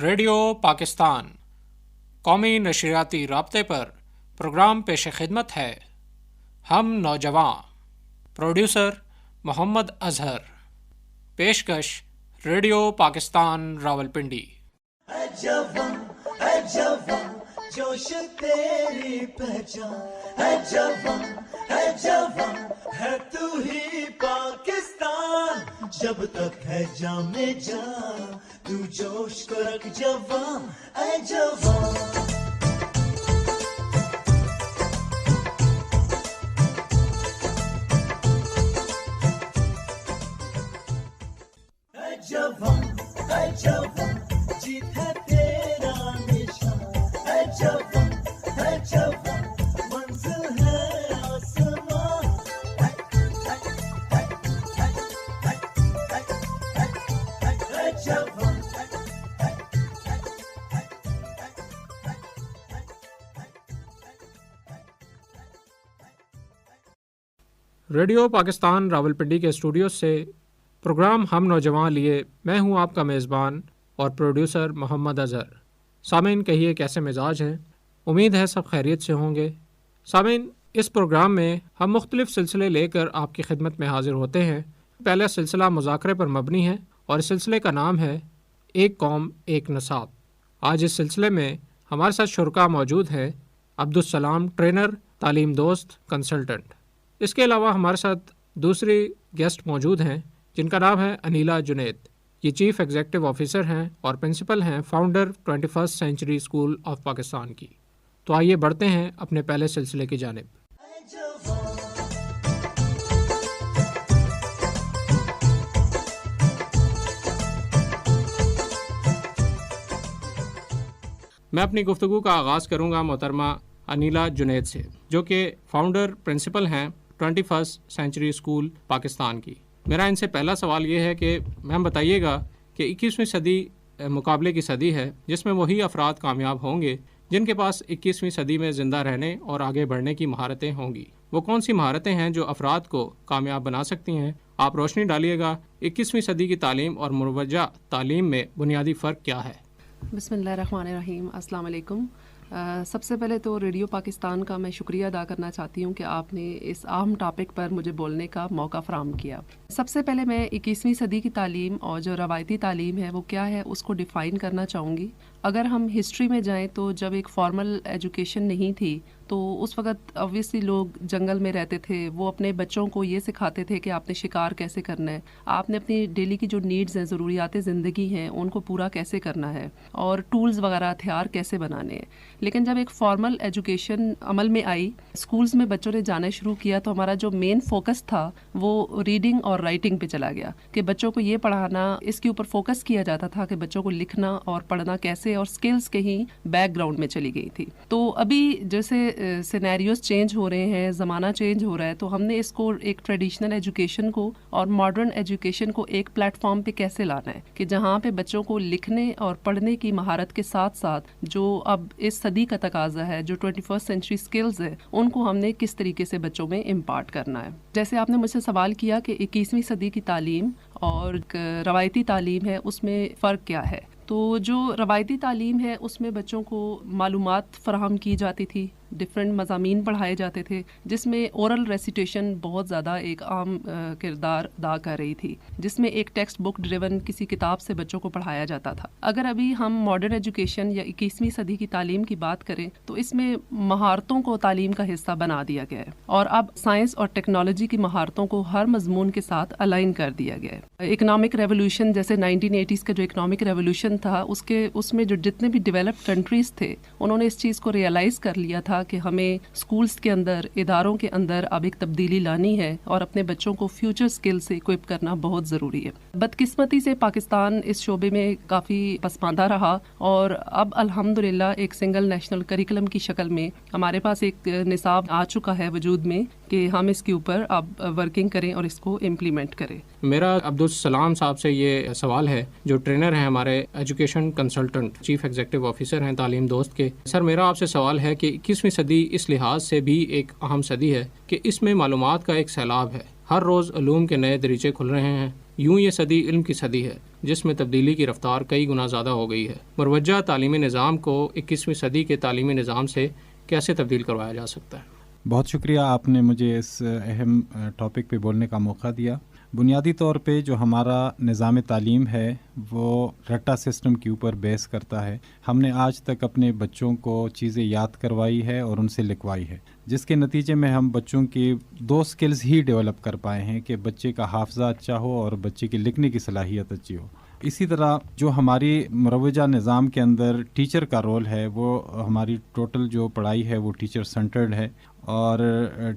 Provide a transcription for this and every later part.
Radio Pakistan قومی نشریاتی رابطے پر programme پیش خدمت ہے ہم نوجوان۔ پروڈیوسر محمد اظہر۔ پیشکش ریڈیو پاکستان راولپنڈی۔ اے جوان اے جوان جوش تیری پہچان، اے جوان اے جوان ہے تو ہی پاکستان، جب تک ہے جام میں جان تو جوش کو رکھ جوان، اے جوان۔ اے جوان اے جوان جیت ہے تیرا نشان، اے جوان اے جوان منزل ہے آسمان، اے جوان۔ ریڈیو پاکستان راولپنڈی کے اسٹوڈیو سے پروگرام ہم نوجوان لیے میں ہوں آپ کا میزبان اور پروڈیوسر محمد اظہر۔ سامعین کہیے کیسے مزاج ہیں؟ امید ہے سب خیریت سے ہوں گے۔ سامعین، اس پروگرام میں ہم مختلف سلسلے لے کر آپ کی خدمت میں حاضر ہوتے ہیں۔ پہلا سلسلہ مذاکرے پر مبنی ہے اور اس سلسلے کا نام ہے ایک قوم ایک نصاب۔ آج اس سلسلے میں ہمارے ساتھ شرکاء موجود ہیں عبدالسلام ٹرینر، تعلیم دوست، کنسلٹنٹ۔ اس کے علاوہ ہمارے ساتھ دوسری گیسٹ موجود ہیں جن کا نام ہے انیلا جنید۔ یہ چیف ایگزیکٹو آفیسر ہیں اور پرنسپل ہیں founder 21 century school of Pakistan کی۔ تو آئیے بڑھتے ہیں اپنے پہلے سلسلے کی جانب۔ میں اپنی گفتگو کا آغاز کروں گا محترمہ انیلا جنید سے، جو کہ فاؤنڈر پرنسپل ہیں 21 سینچری اسکول پاکستان کی۔ میرا ان سے پہلا سوال یہ ہے کہ میم بتائیے گا کہ 21ویں صدی مقابلے کی صدی ہے جس میں وہی افراد کامیاب ہوں گے جن کے پاس 21ویں صدی میں زندہ رہنے اور آگے بڑھنے کی مہارتیں ہوں گی۔ وہ کون سی مہارتیں ہیں جو افراد کو کامیاب بنا سکتی ہیں؟ آپ روشنی ڈالیے گا 21ویں صدی کی تعلیم اور مروجہ تعلیم میں بنیادی فرق کیا ہے؟ بسم اللہ الرحمن الرحیم۔ السلام علیکم۔ سب سے پہلے تو ریڈیو پاکستان کا میں شکریہ ادا کرنا چاہتی ہوں کہ آپ نے اس اہم ٹاپک پر مجھے بولنے کا موقع فراہم کیا۔ سب سے پہلے میں 21ویں صدی کی تعلیم اور جو روایتی تعلیم ہے وہ کیا ہے اس کو ڈیفائن کرنا چاہوں گی۔ اگر ہم ہسٹری میں جائیں تو جب ایک فارمل ایجوکیشن نہیں تھی تو اس وقت اوبویسلی لوگ جنگل میں رہتے تھے، وہ اپنے بچوں کو یہ سکھاتے تھے کہ آپ نے شکار کیسے کرنا ہے، آپ نے اپنی ڈیلی کی جو نیڈز ہیں، ضروریات زندگی ہیں، ان کو پورا کیسے کرنا ہے اور ٹولز وغیرہ ہتھیار کیسے بنانے ہیں۔ لیکن جب ایک فارمل ایجوکیشن عمل میں آئی، اسکولز میں بچوں نے جانا شروع کیا تو ہمارا جو مین فوکس تھا وہ ریڈنگ اور رائٹنگ پہ چلا گیا کہ بچوں کو یہ پڑھانا، اس کے اوپر فوکس کیا جاتا تھا کہ بچوں کو لکھنا اور پڑھنا کیسے، اور اسکلز کہیں بیک گراؤنڈ میں چلی گئی تھی۔ تو ابھی جیسے سینیریوز چینج ہو رہے ہیں، زمانہ چینج ہو رہا ہے، تو ہم نے اس کو ایک ٹریڈیشنل ایجوکیشن کو اور ماڈرن ایجوکیشن کو ایک پلیٹ فارم پہ کیسے لانا ہے کہ جہاں پہ بچوں کو لکھنے اور پڑھنے کی مہارت کے ساتھ ساتھ جو اب اس صدی کا تقاضا ہے، جو 21 سینچری سکلز ہے، ان کو ہم نے کس طریقے سے بچوں میں امپارٹ کرنا ہے۔ جیسے آپ نے مجھ سے سوال کیا کہ 21ویں صدی کی تعلیم اور روایتی تعلیم ہے اس میں فرق کیا ہے، تو جو روایتی تعلیم ہے اس میں بچوں کو معلومات فراہم کی جاتی تھی، ڈفرینٹ مضامین پڑھائے جاتے تھے، جس میں اورل ریسیٹیشن بہت زیادہ ایک عام کردار ادا کر رہی تھی، جس میں ایک ٹیکسٹ بک ڈریون کسی کتاب سے بچوں کو پڑھایا جاتا تھا۔ اگر ابھی ہم ماڈرن ایجوکیشن یا 21ویں صدی کی تعلیم کی بات کریں تو اس میں مہارتوں کو تعلیم کا حصہ بنا دیا گیا ہے اور اب سائنس اور ٹیکنالوجی کی مہارتوں کو ہر مضمون کے ساتھ الائن کر دیا گیا ہے۔ اکنامک ریولوشن جیسے 1980s کا جو اکنامک ریولوشن تھا، اس میں جو جتنے بھی ڈیولپڈ کنٹریز تھے انہوں نے اس چیز کو ریئلائز کر لیا تھا کہ ہمیں اسکولز کے اندر، اداروں کے اندر اب ایک تبدیلی لانی ہے اور اپنے بچوں کو فیوچر اسکل سے اکوپ کرنا بہت ضروری ہے۔ بدقسمتی سے پاکستان اس شعبے میں کافی پسماندہ رہا اور اب الحمدللہ ایک سنگل نیشنل کریکلم کی شکل میں ہمارے پاس ایک نصاب آ چکا ہے وجود میں کہ ہم اس کے اوپر اب ورکنگ کریں اور اس کو امپلیمنٹ کریں۔ میرا عبدالسلام صاحب سے یہ سوال ہے جو ٹرینر ہیں، ہمارے education consultant, chief executive officer ہیں تعلیم دوست کے۔ سر، میرا آپ سے سوال ہے کہ 21ویں صدی اس لحاظ سے بھی ایک اہم صدی ہے کہ اس میں معلومات کا ایک سیلاب ہے، ہر روز علوم کے نئے دریچے کھل رہے ہیں، یوں یہ صدی علم کی صدی ہے۔ جس میں تبدیلی کی رفتار کئی گنا زیادہ ہو گئی ہے۔ مروجہ تعلیمی نظام کو 21ویں صدی کے تعلیمی نظام سے کیسے تبدیل کروایا جا سکتا ہے؟ بہت شکریہ، آپ نے مجھے اس اہم ٹاپک پہ بولنے کا موقع دیا۔ بنیادی طور پہ جو ہمارا نظام تعلیم ہے وہ رٹا سسٹم کے اوپر بیس کرتا ہے۔ ہم نے آج تک اپنے بچوں کو چیزیں یاد کروائی ہے اور ان سے لکھوائی ہے، جس کے نتیجے میں ہم بچوں کی 2 سکلز ہی ڈیولپ کر پائے ہیں کہ بچے کا حافظہ اچھا ہو اور بچے کی لکھنے کی صلاحیت اچھی ہو۔ اسی طرح جو ہماری مروجہ نظام کے اندر ٹیچر کا رول ہے، وہ ہماری ٹوٹل جو پڑھائی ہے وہ ٹیچر سینٹرڈ ہے، اور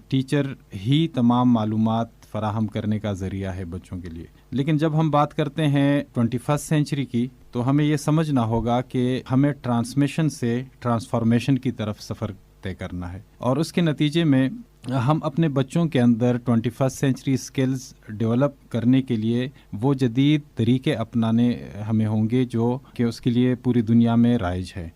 ٹیچر ہی تمام معلومات فراہم کرنے کا ذریعہ ہے بچوں کے لیے۔ لیکن جب ہم بات کرتے ہیں 21 سینچری کی، تو ہمیں یہ سمجھنا ہوگا کہ ہمیں ٹرانسمیشن سے ٹرانسفارمیشن کی طرف سفر طے کرنا ہے، اور اس کے نتیجے میں ہم اپنے بچوں کے اندر 21 سینچری سکلز ڈیولپ کرنے کے لیے وہ جدید طریقے اپنانے ہمیں ہوں گے جو کہ اس کے لیے پوری دنیا میں رائج ہے۔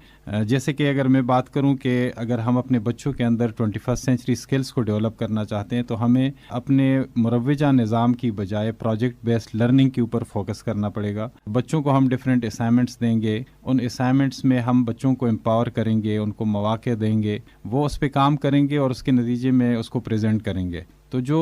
جیسے کہ اگر میں بات کروں کہ اگر ہم اپنے بچوں کے اندر 21 سینچری سکلز کو ڈیولپ کرنا چاہتے ہیں تو ہمیں اپنے مروجہ نظام کی بجائے پروجیکٹ بیسڈ لرننگ کے اوپر فوکس کرنا پڑے گا۔ بچوں کو ہم ڈفرینٹ اسائنمنٹس دیں گے، ان اسائنمنٹس میں ہم بچوں کو امپاور کریں گے، ان کو مواقع دیں گے، وہ اس پہ کام کریں گے اور اس کے نتیجے میں اس کو پریزنٹ کریں گے۔ تو جو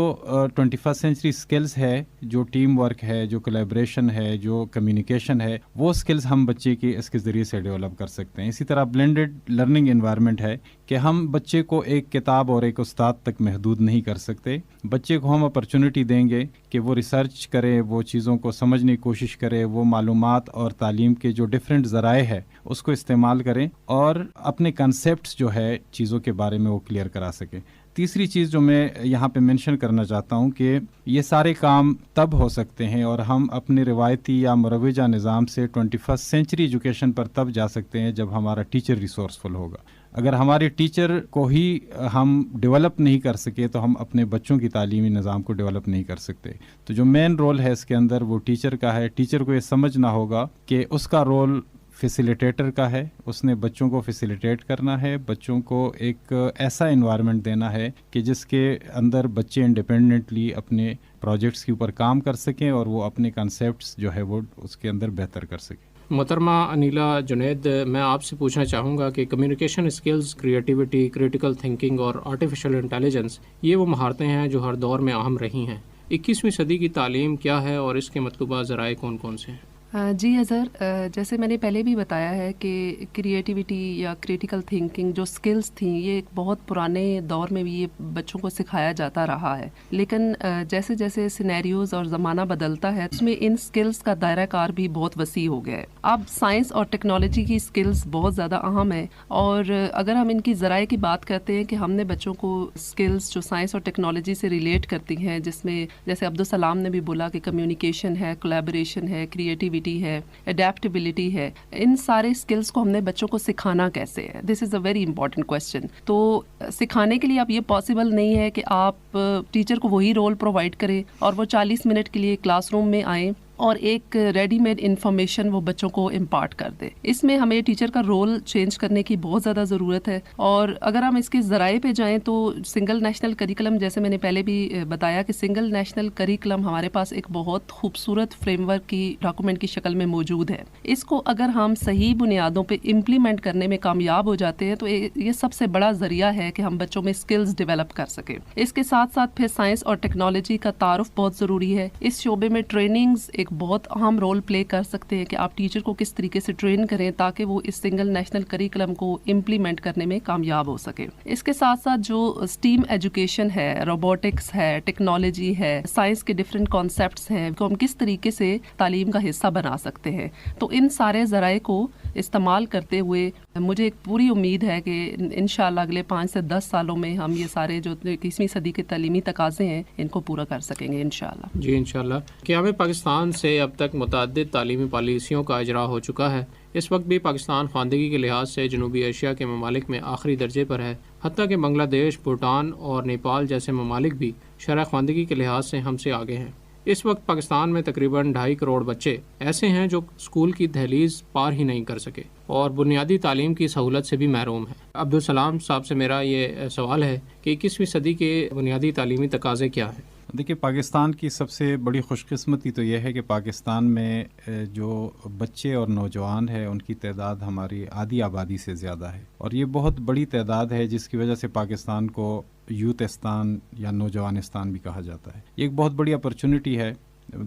21 سینچری سکلز ہے، جو ٹیم ورک ہے، جو کولیبریشن ہے، جو کمیونیکیشن ہے، وہ سکلز ہم بچے کی اس کے ذریعے سے ڈیولپ کر سکتے ہیں۔ اسی طرح بلینڈڈ لرننگ انوائرمنٹ ہے کہ ہم بچے کو ایک کتاب اور ایک استاد تک محدود نہیں کر سکتے۔ بچے کو ہم اپرچونٹی دیں گے کہ وہ ریسرچ کرے، وہ چیزوں کو سمجھنے کی کوشش کرے، وہ معلومات اور تعلیم کے جو ڈفرینٹ ذرائع ہے اس کو استعمال کریں اور اپنے کنسیپٹس جو ہے چیزوں کے بارے میں وہ کلیئر کرا سکیں۔ تیسری چیز جو میں یہاں پہ مینشن کرنا چاہتا ہوں کہ یہ سارے کام تب ہو سکتے ہیں اور ہم اپنے روایتی یا مروجہ نظام سے 21 سینچری ایجوکیشن پر تب جا سکتے ہیں جب ہمارا ٹیچر ریسورسفل ہوگا۔ اگر ہمارے ٹیچر کو ہی ہم ڈیولپ نہیں کر سکے تو ہم اپنے بچوں کی تعلیمی نظام کو ڈیولپ نہیں کر سکتے۔ تو جو مین رول ہے اس کے اندر وہ ٹیچر کا ہے۔ ٹیچر کو یہ سمجھنا ہوگا کہ اس کا رول فیسیلیٹیٹر کا ہے، اس نے بچوں کو فیسیلیٹیٹ کرنا ہے، بچوں کو ایک ایسا انوائرمنٹ دینا ہے کہ جس کے اندر بچے انڈیپینڈنٹلی اپنے پروجیکٹس کے اوپر کام کر سکیں اور وہ اپنے کنسیپٹس جو ہے وہ اس کے اندر بہتر کر سکیں۔ محترمہ انیلا جنید، میں آپ سے پوچھنا چاہوں گا کہ communication skills, creativity, critical thinking اور آرٹیفیشل انٹیلیجنس، یہ وہ مہارتیں ہیں جو ہر دور میں اہم رہی ہیں۔ 21ویں صدی کی تعلیم کیا ہے اور اس کے مطلوبہ ذرائع کون کون سے ہیں؟ جی اظہر، جیسے میں نے پہلے بھی بتایا ہے کہ کریٹیوٹی یا کریٹیکل تھنکنگ جو سکلز تھیں یہ ایک بہت پرانے دور میں بھی یہ بچوں کو سکھایا جاتا رہا ہے، لیکن جیسے جیسے سینیریوز اور زمانہ بدلتا ہے اس میں ان سکلز کا دائرہ کار بھی بہت وسیع ہو گیا ہے۔ اب سائنس اور ٹیکنالوجی کی سکلز بہت زیادہ اہم ہے، اور اگر ہم ان کی ذرائع کی بات کرتے ہیں کہ ہم نے بچوں کو سکلز جو سائنس اور ٹیکنالوجی سے ریلیٹ کرتی ہیں، جس میں جیسے عبدالسلام نے بھی بولا کہ کمیونیکیشن ہے، کولیبریشن ہے، کریٹیوٹی ہے، اڈیپٹیبلٹی ہے، ان سارے اسکلس کو ہم نے بچوں کو سکھانا کیسے ہے؟ دس از اے ویری امپورٹنٹ کوشچن۔ تو سکھانے کے لیے اب یہ پاسبل نہیں ہے کہ آپ ٹیچر کو وہی رول پرووائڈ کریں اور وہ 40 منٹ کے لیے کلاس روم میں آئیں اور ایک ریڈی میڈ انفارمیشن وہ بچوں کو امپارٹ کر دے۔ اس میں ہمیں ٹیچر کا رول چینج کرنے کی بہت زیادہ ضرورت ہے، اور اگر ہم اس کے ذرائع پہ جائیں تو سنگل نیشنل کریکلم، جیسے میں نے پہلے بھی بتایا کہ سنگل نیشنل کریکلم ہمارے پاس ایک بہت خوبصورت فریم ورک کی ڈاکومنٹ کی شکل میں موجود ہے۔ اس کو اگر ہم صحیح بنیادوں پہ امپلیمنٹ کرنے میں کامیاب ہو جاتے ہیں تو یہ سب سے بڑا ذریعہ ہے کہ ہم بچوں میں اسکلز ڈیولپ کر سکیں۔ اس کے ساتھ ساتھ پھر سائنس اور ٹیکنالوجی کا تعارف بہت ضروری ہے۔ اس شعبے میں ٹریننگز ایک بہت اہم رول پلے کر سکتے ہیں کہ آپ ٹیچر کو کس طریقے سے ٹرین کریں تاکہ وہ اس سنگل نیشنل کریکلم کو امپلیمنٹ کرنے میں کامیاب ہو سکے۔ اس کے ساتھ ساتھ جو اسٹیم ایجوکیشن ہے، روبوٹکس ہے، ٹیکنالوجی ہے، سائنس کے ڈفرینٹ کانسیپٹس ہیں کو ہم کس طریقے سے تعلیم کا حصہ بنا سکتے ہیں، تو ان سارے ذرائع کو استعمال کرتے ہوئے مجھے ایک پوری امید ہے کہ انشاءاللہ اگلے 5 سے 10 سالوں میں ہم یہ سارے جو 21ویں صدی کے تعلیمی تقاضے ہیں ان کو پورا کر سکیں گے انشاءاللہ۔ جی انشاءاللہ۔ قیام پاکستان سے اب تک متعدد تعلیمی پالیسیوں کا اجرا ہو چکا ہے۔ اس وقت بھی پاکستان خواندگی کے لحاظ سے جنوبی ایشیا کے ممالک میں آخری درجے پر ہے، حتیٰ کہ بنگلہ دیش، بھوٹان اور نیپال جیسے ممالک بھی شرح خواندگی کے لحاظ سے ہم سے آگے ہیں۔ اس وقت پاکستان میں تقریباً 2.5 کروڑ بچے ایسے ہیں جو اسکول کی دہلیز پار ہی نہیں کر سکے اور بنیادی تعلیم کی سہولت سے بھی محروم ہیں۔ عبدالسلام صاحب سے میرا یہ سوال ہے کہ 21ویں صدی کے بنیادی تعلیمی تقاضے کیا ہیں؟ دیکھیے پاکستان کی سب سے بڑی خوش قسمتی تو یہ ہے کہ پاکستان میں جو بچے اور نوجوان ہیں ان کی تعداد ہماری آدھی آبادی سے زیادہ ہے، اور یہ بہت بڑی تعداد ہے جس کی وجہ سے پاکستان کو یوتھستان یا نوجوانستان بھی کہا جاتا ہے۔ یہ ایک بہت بڑی اپرچونٹی ہے،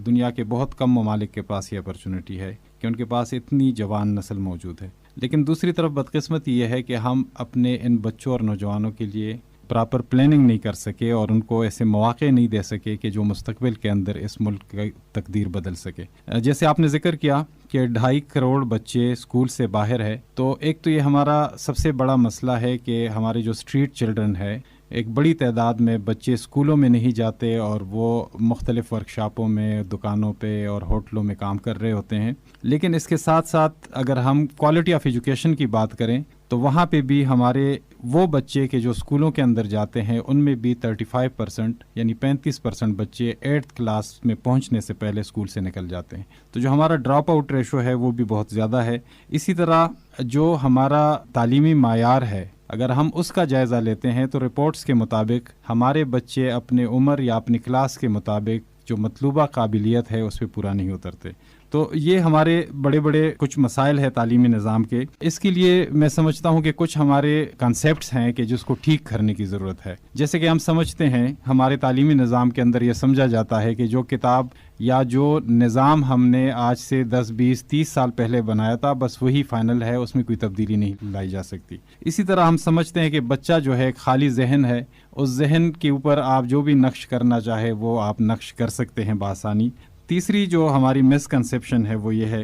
دنیا کے بہت کم ممالک کے پاس یہ اپرچونٹی ہے کہ ان کے پاس اتنی جوان نسل موجود ہے۔ لیکن دوسری طرف بدقسمتی یہ ہے کہ ہم اپنے ان بچوں اور نوجوانوں کے لیے پراپر پلاننگ نہیں کر سکے اور ان کو ایسے مواقع نہیں دے سکے کہ جو مستقبل کے اندر اس ملک کی تقدیر بدل سکے۔ جیسے آپ نے ذکر کیا کہ 2.5 کروڑ بچے اسکول سے باہر ہے، تو ایک تو یہ ہمارا سب سے بڑا مسئلہ ہے کہ ہمارے جو اسٹریٹ چلڈرن ہے، ایک بڑی تعداد میں بچے اسکولوں میں نہیں جاتے اور وہ مختلف ورکشاپوں میں، دکانوں پہ اور ہوٹلوں میں کام کر رہے ہوتے ہیں۔ لیکن اس کے ساتھ ساتھ اگر ہم کوالٹی آف ایجوکیشن کی بات کریں تو وہاں پہ بھی ہمارے وہ بچے کہ جو اسکولوں کے اندر جاتے ہیں ان میں بھی 35% یعنی 35% بچے 8th کلاس میں پہنچنے سے پہلے اسکول سے نکل جاتے ہیں، تو جو ہمارا ڈراپ آؤٹ ریشو ہے وہ بھی بہت زیادہ ہے۔ اسی طرح جو ہمارا تعلیمی معیار ہے، اگر ہم اس کا جائزہ لیتے ہیں تو رپورٹس کے مطابق ہمارے بچے اپنے عمر یا اپنی کلاس کے مطابق جو مطلوبہ قابلیت ہے اس پہ پورا نہیں اترتے۔ تو یہ ہمارے بڑے بڑے کچھ مسائل ہیں تعلیمی نظام کے۔ اس کے لیے میں سمجھتا ہوں کہ کچھ ہمارے کنسیپٹس ہیں کہ جس کو ٹھیک کرنے کی ضرورت ہے۔ جیسے کہ ہم سمجھتے ہیں ہمارے تعلیمی نظام کے اندر یہ سمجھا جاتا ہے کہ جو کتاب یا جو نظام ہم نے آج سے 10 20 30 سال پہلے بنایا تھا بس وہی فائنل ہے، اس میں کوئی تبدیلی نہیں لائی جا سکتی۔ اسی طرح ہم سمجھتے ہیں کہ بچہ جو ہے ایک خالی ذہن ہے، اس ذہن کے اوپر آپ جو بھی نقش کرنا چاہے وہ آپ نقش کر سکتے ہیں بآسانی۔ تیسری جو ہماری مسکنسیپشن ہے وہ یہ ہے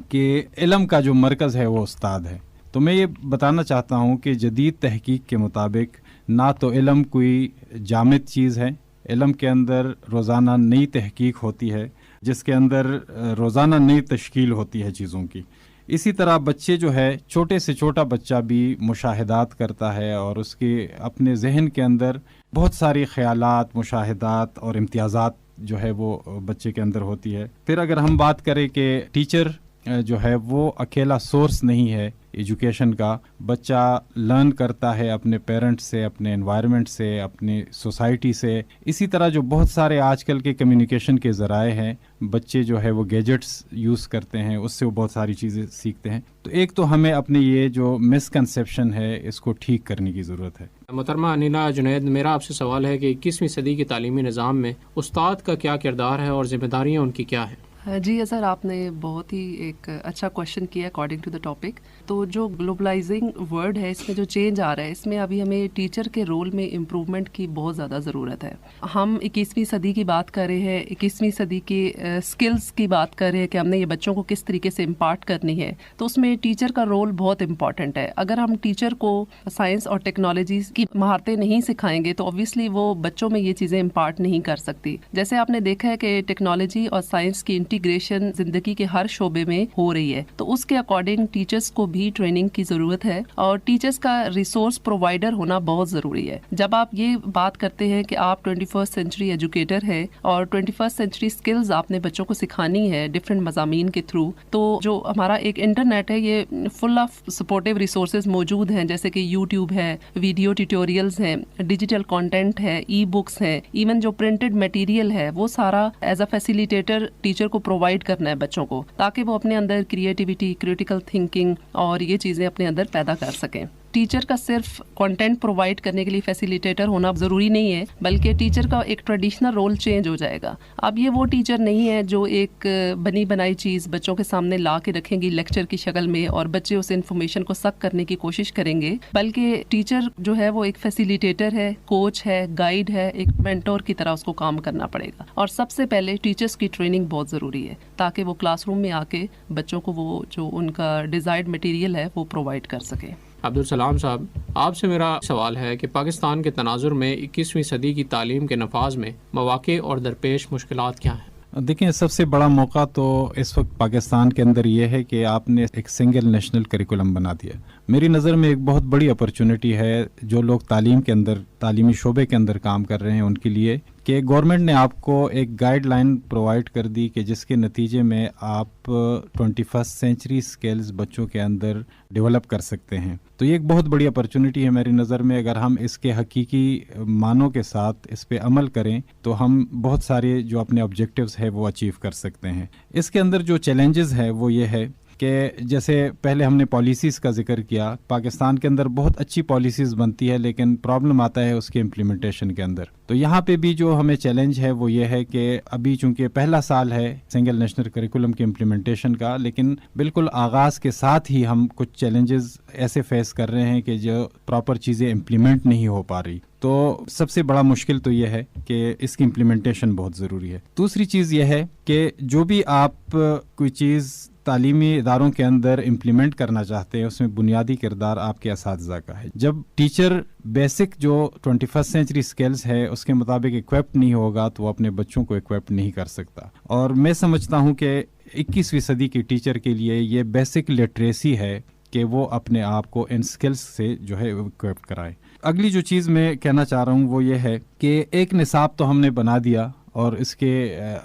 کہ علم کا جو مرکز ہے وہ استاد ہے۔ تو میں یہ بتانا چاہتا ہوں کہ جدید تحقیق کے مطابق نہ تو علم کوئی جامد چیز ہے، علم کے اندر روزانہ نئی تحقیق ہوتی ہے جس کے اندر روزانہ نئی تشکیل ہوتی ہے چیزوں کی۔ اسی طرح بچے جو ہے، چھوٹے سے چھوٹا بچہ بھی مشاہدات کرتا ہے اور اس کے اپنے ذہن کے اندر بہت ساری خیالات، مشاہدات اور امتیازات جو ہے وہ بچے کے اندر ہوتی ہے۔ پھر اگر ہم بات کریں کہ ٹیچر جو ہے وہ اکیلا سورس نہیں ہے ایجوکیشن کا، بچہ لرن کرتا ہے اپنے پیرنٹس سے، اپنے انوائرمنٹ سے، اپنی سوسائٹی سے۔ اسی طرح جو بہت سارے آج کل کے کمیونیکیشن کے ذرائع ہیں، بچے جو ہے وہ گیجٹس یوز کرتے ہیں، اس سے وہ بہت ساری چیزیں سیکھتے ہیں۔ تو ایک تو ہمیں اپنی یہ جو مسکنسیپشن ہے اس کو ٹھیک کرنے کی ضرورت ہے۔ محترمہ انیلا جنید، میرا آپ سے سوال ہے کہ 21ویں صدی کے تعلیمی نظام میں استاد کا کیا کردار ہے اور ذمہ داریاں ان کی کیا ہیں؟ جی اظہر، آپ نے بہت ہی ایک اچھا کوشچن کیا اکارڈنگ ٹو دا ٹاپک۔ تو جو گلوبلائزنگ ورلڈ ہے، اس میں جو چینج آ رہا ہے، اس میں ابھی ہمیں ٹیچر کے رول میں امپرومنٹ کی بہت زیادہ ضرورت ہے۔ ہم 21ویں صدی کی بات کر رہے ہیں، 21ویں صدی کی اسکلس کی بات کر رہے ہیں کہ ہم نے یہ بچوں کو کس طریقے سے امپارٹ کرنی ہے، تو اس میں ٹیچر کا رول بہت امپورٹنٹ ہے۔ اگر ہم ٹیچر کو سائنس اور ٹیکنالوجیز کی مہارتیں نہیں سکھائیں گے تو اوبویسلی وہ بچوں میں یہ چیزیں امپارٹ نہیں کر سکتی۔ جیسے آپ نے دیکھا ہے کہ ٹیکنالوجی اور سائنس کی انٹیگریشن زندگی کے ہر شعبے میں ہو رہی ہے، تو اس کے اکارڈنگ ٹیچرس کو بھی ٹریننگ کی ضرورت ہے اور ٹیچرس کا ریسورس پرووائڈر ہونا بہت ضروری ہے۔ جب آپ یہ بات کرتے ہیں کہ آپ 21st سینچری ایجوکیٹر ہے اور 21st سینچری اسکلز آپ نے بچوں کو سکھانی ہے ڈفرینٹ مضامین کے تھرو، تو جو ہمارا ایک انٹرنیٹ ہے یہ فل آف سپورٹیو ریسورسز موجود ہیں، جیسے کہ یوٹیوب ہے، ویڈیو ٹیوٹوریلز ہیں، ڈیجیٹل کانٹینٹ ہے، ای بکس ہیں، ایون جو پرنٹڈ میٹیریل ہے وہ سارا ایز اے فیسیلیٹیٹر ٹیچر کو پرووائڈ کرنا ہے بچوں کو، تاکہ وہ اپنے اندر کریٹیوٹی، کریٹیکل تھنکنگ اور یہ چیزیں اپنے اندر پیدا کر سکیں۔ ٹیچر کا صرف کنٹینٹ پرووائڈ کرنے کے لیے فیسیلیٹیٹر ہونا ضروری نہیں ہے، بلکہ ٹیچر کا ایک ٹریڈیشنل رول چینج ہو جائے گا۔ اب یہ وہ ٹیچر نہیں ہے جو ایک بنی بنائی چیز بچوں کے سامنے لا کے رکھیں گی لیکچر کی شکل میں اور بچے اس انفارمیشن کو سک کرنے کی کوشش کریں گے، بلکہ ٹیچر جو ہے وہ ایک فیسیلیٹیٹر ہے، کوچ ہے، گائیڈ ہے، ایک مینٹور کی طرح اس کو کام کرنا پڑے گا۔ اور سب سے پہلے ٹیچرس کی ٹریننگ بہت ضروری ہے تاکہ وہ کلاس روم میں آ کے بچوں کو وہ جو ان کا ڈیزائرڈ مٹیریل ہے وہ پرووائڈ کر سکیں۔ عبدالسلام صاحب، آپ سے میرا سوال ہے کہ پاکستان کے تناظر میں 21ویں صدی کی تعلیم کے نفاذ میں مواقع اور درپیش مشکلات کیا ہیں؟ دیکھیں، سب سے بڑا موقع تو اس وقت پاکستان کے اندر یہ ہے کہ آپ نے ایک سنگل نیشنل کریکولم بنا دیا۔ میری نظر میں ایک بہت بڑی اپرچونٹی ہے جو لوگ تعلیم کے اندر، تعلیمی شعبے کے اندر کام کر رہے ہیں ان کے لیے، کہ گورنمنٹ نے آپ کو ایک گائیڈ لائن پرووائڈ کر دی کہ جس کے نتیجے میں آپ 21 سینچری اسکلز بچوں کے اندر ڈیولپ کر سکتے ہیں. تو یہ ایک بہت بڑی اپرچونٹی ہے میری نظر میں. اگر ہم اس کے حقیقی معنوں کے ساتھ اس پہ عمل کریں تو ہم بہت سارے جو اپنے آبجیکٹیوز ہے وہ اچیو کر سکتے ہیں. اس کے اندر جو چیلنجز ہے وہ یہ ہے کہ جیسے پہلے ہم نے پالیسیز کا ذکر کیا. پاکستان کے اندر بہت اچھی پالیسیز بنتی ہے لیکن پرابلم آتا ہے اس کے امپلیمنٹیشن کے اندر. تو یہاں پہ بھی جو ہمیں چیلنج ہے وہ یہ ہے کہ ابھی چونکہ پہلا سال ہے سنگل نیشنل کریکولم کے امپلیمنٹیشن کا, لیکن بالکل آغاز کے ساتھ ہی ہم کچھ چیلنجز ایسے فیس کر رہے ہیں کہ جو پراپر چیزیں امپلیمنٹ نہیں ہو پا رہی. تو سب سے بڑا مشکل تو یہ ہے کہ اس کی امپلیمنٹیشن بہت ضروری ہے. دوسری چیز یہ ہے کہ جو بھی آپ کوئی چیز تعلیمی اداروں کے اندر امپلیمنٹ کرنا چاہتے ہیں اس میں بنیادی کردار آپ کے اساتذہ کا ہے. جب ٹیچر بیسک جو 21 سینچری اسکلز ہے اس کے مطابق ایکویپڈ نہیں ہوگا تو وہ اپنے بچوں کو ایکویپڈ نہیں کر سکتا. اور میں سمجھتا ہوں کہ 21ویں صدی کے ٹیچر کے لیے یہ بیسک لٹریسی ہے کہ وہ اپنے آپ کو ان اسکلز سے جو ہے ایکویپ کرائیں. اگلی جو چیز میں کہنا چاہ رہا ہوں وہ یہ ہے کہ ایک نصاب تو ہم نے بنا دیا اور اس کے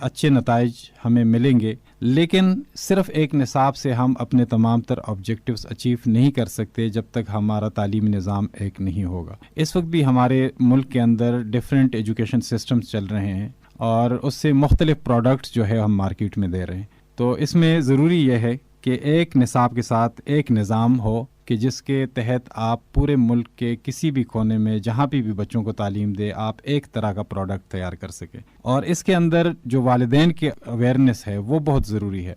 اچھے نتائج ہمیں ملیں گے, لیکن صرف ایک نصاب سے ہم اپنے تمام تر آبجیکٹیوز اچیو نہیں کر سکتے جب تک ہمارا تعلیمی نظام ایک نہیں ہوگا. اس وقت بھی ہمارے ملک کے اندر ڈیفرنٹ ایجوکیشن سسٹمز چل رہے ہیں اور اس سے مختلف پروڈکٹس جو ہے ہم مارکیٹ میں دے رہے ہیں. تو اس میں ضروری یہ ہے کہ ایک نصاب کے ساتھ ایک نظام ہو کہ جس کے تحت آپ پورے ملک کے کسی بھی کونے میں جہاں بھی بچوں کو تعلیم دے آپ ایک طرح کا پروڈکٹ تیار کر سکیں. اور اس کے اندر جو والدین کی اویئرنیس ہے وہ بہت ضروری ہے.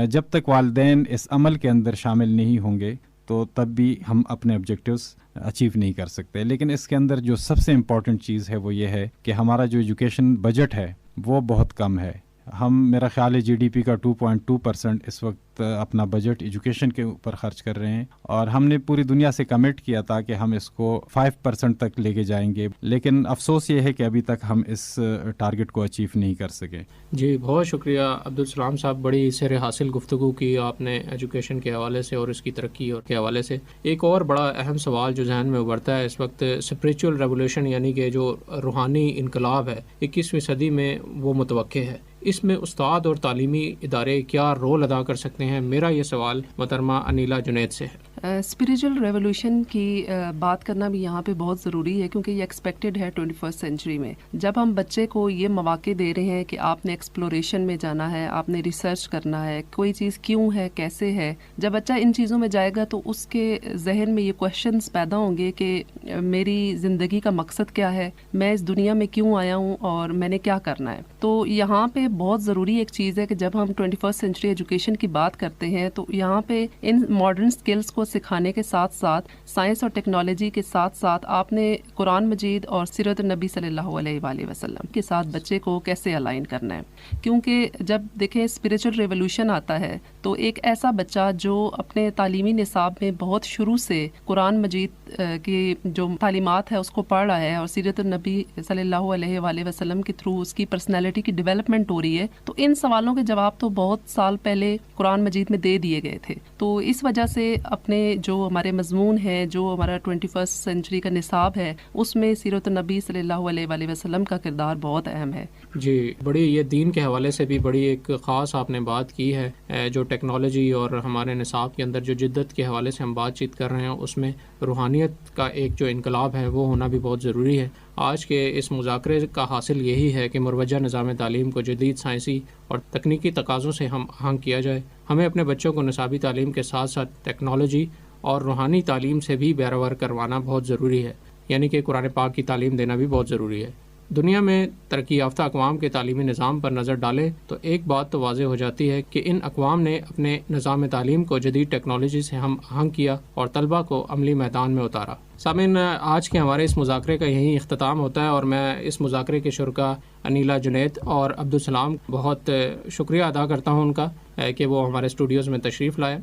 جب تک والدین اس عمل کے اندر شامل نہیں ہوں گے تو تب بھی ہم اپنے آبجیکٹیوز اچیو نہیں کر سکتے. لیکن اس کے اندر جو سب سے امپورٹنٹ چیز ہے وہ یہ ہے کہ ہمارا جو ایجوکیشن بجٹ ہے وہ بہت کم ہے. ہم میرا خیال ہے جی ڈی پی کا 2.2% اس وقت اپنا بجٹ ایجوکیشن کے اوپر خرچ کر رہے ہیں, اور ہم نے پوری دنیا سے کمٹ کیا تھا کہ ہم اس کو 5% تک لے کے جائیں گے, لیکن افسوس یہ ہے کہ ابھی تک ہم اس ٹارگٹ کو اچیو نہیں کر سکے. جی بہت شکریہ عبدالسلام صاحب, بڑی سیر حاصل گفتگو کی آپ نے ایجوکیشن کے حوالے سے اور اس کی ترقی اور کے حوالے سے. ایک اور بڑا اہم سوال جو ذہن میں ابھرتا ہے اس وقت, اسپریچول ریولیوشن یعنی کہ جو روحانی انقلاب ہے 21ویں صدی میں وہ متوقع ہے, اس میں استاد اور تعلیمی ادارے کیا رول ادا کر سکتے ہیں؟ میرا یہ سوال محترمہ انیلا جنید سے ہے. اسپریچول ریولیوشن کی بات کرنا بھی یہاں پہ بہت ضروری ہے کیونکہ یہ ایکسپیکٹڈ ہے 21 سینچری میں. جب ہم بچے کو یہ مواقع دے رہے ہیں کہ آپ نے ایکسپلوریشن میں جانا ہے, آپ نے ریسرچ کرنا ہے, کوئی چیز کیوں ہے, کیسے ہے, جب بچہ ان چیزوں میں جائے گا تو اس کے ذہن میں یہ کویشچنز پیدا ہوں گے کہ میری زندگی کا مقصد کیا ہے, میں اس دنیا میں کیوں آیا ہوں اور میں نے کیا کرنا ہے. تو یہاں پہ بہت ضروری ایک چیز ہے کہ جب ہم 21 سینچری ایجوکیشن کی بات کرتے ہیں تو یہاں پہ ان ماڈرن اسکلس کو سکھانے کے ساتھ ساتھ سائنس اور ٹیکنالوجی کے ساتھ ساتھ آپ نے قرآن مجید اور سیرت النبی صلی اللہ علیہ وآلہ وسلم کے ساتھ بچے کو کیسے الائن کرنا ہے. کیونکہ جب دیکھیں اسپریچول ریولوشن آتا ہے تو ایک ایسا بچہ جو اپنے تعلیمی نصاب میں بہت شروع سے قرآن مجید کی جو تعلیمات ہے اس کو پڑھ رہا ہے اور سیرت النبی صلی اللہ علیہ وآلہ وسلم کے تھرو اس کی پرسنالٹی کی ڈیولپمنٹ ہو رہی ہے, تو ان سوالوں کے جواب تو بہت سال پہلے قرآن مجید میں دے دیے گئے تھے. تو اس وجہ سے اپنے جو ہمارے مضمون ہے, جو ہمارا 21 سینچری کا نصاب ہے, اس میں سیرت النبی صلی اللہ علیہ وآلہ وسلم کا کردار بہت اہم ہے. جی بڑی یہ دین کے حوالے سے بھی بڑی ایک خاص آپ نے بات کی ہے. جو ٹیکنالوجی اور ہمارے نصاب کے اندر جو جدت کے حوالے سے ہم بات چیت کر رہے ہیں اس میں روحانیت کا ایک جو انقلاب ہے وہ ہونا بھی بہت ضروری ہے. آج کے اس مذاکرے کا حاصل یہی ہے کہ مروجہ نظام تعلیم کو جدید سائنسی اور تکنیکی تقاضوں سے ہم آہنگ کیا جائے. ہمیں اپنے بچوں کو نصابی تعلیم کے ساتھ ساتھ ٹیکنالوجی اور روحانی تعلیم سے بھی بہرور کروانا بہت ضروری ہے, یعنی کہ قرآن پاک کی تعلیم دینا بھی بہت ضروری ہے. دنیا میں ترقی یافتہ اقوام کے تعلیمی نظام پر نظر ڈالیں تو ایک بات تو واضح ہو جاتی ہے کہ ان اقوام نے اپنے نظام تعلیم کو جدید ٹیکنالوجی سے ہم آہنگ کیا اور طلبہ کو عملی میدان میں اتارا. سامعین, آج کے ہمارے اس مذاکرے کا یہی اختتام ہوتا ہے اور میں اس مذاکرے کے شرکا انیلا جنید اور عبدالسلام بہت شکریہ ادا کرتا ہوں ان کا کہ وہ ہمارے اسٹوڈیوز میں تشریف لائے.